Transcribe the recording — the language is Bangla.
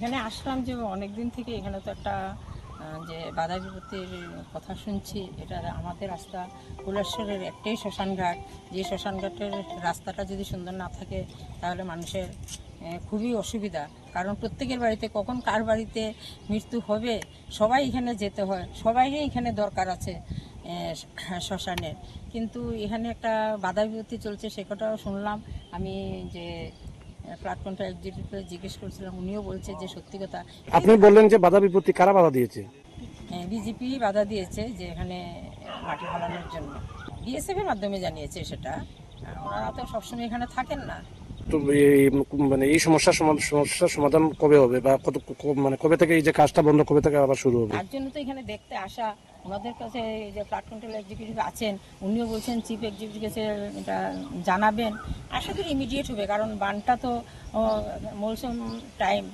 এখানে আসলাম যে অনেকদিন থেকে এখানে তো একটা যে বাধা বিপত্তির কথা শুনছি। এটা আমাদের রাস্তা কুলেশ্বরের একটাই শ্মশানঘাট, যে শ্মশানঘাটের রাস্তাটা যদি সুন্দর না থাকে তাহলে মানুষের খুবই অসুবিধা। কারণ প্রত্যেকের বাড়িতে কখন কার বাড়িতে মৃত্যু হবে সবাই এখানে যেতে হয়, সবাইরই এখানে দরকার আছে শ্মশানের। কিন্তু এখানে একটা বাধা বিপত্তি চলছে, সে কথাও শুনলাম। আমি যে ফ্লাড কন্ট্রোল এক্সিকিউটিভকে জিজ্ঞেস করছিলাম, উনিও বলছে যে সত্যি কথা। আপনি বললেন যে বাধা বিপত্তি কারা বাধা দিয়েছে? বিজেপি বাধা দিয়েছে যে এখানে মাটি ফেলানোর জন্য, বিএসএফ এর মাধ্যমে জানিয়েছে সেটা। ওনারা তো সবসময় এখানে থাকেন না। তো মানে এই সমস্যার সমাধান কবে হবে, বা মানে কবে থেকে এই যে কাজটা বন্ধ, কবে থেকে আবার শুরু হবে? তার জন্য তো এখানে দেখতে আসা। ওনাদের কাছে যে ফ্লাড কন্ট্রোল এক্সিকিউটিভ আছেন, উনিও বলছেন চিফ এক্সিকিউটিভ কাছে এটা জানাবেন। আশা করি ইমিডিয়েট হবে, কারণ বানটা তো মৌসুম টাইম।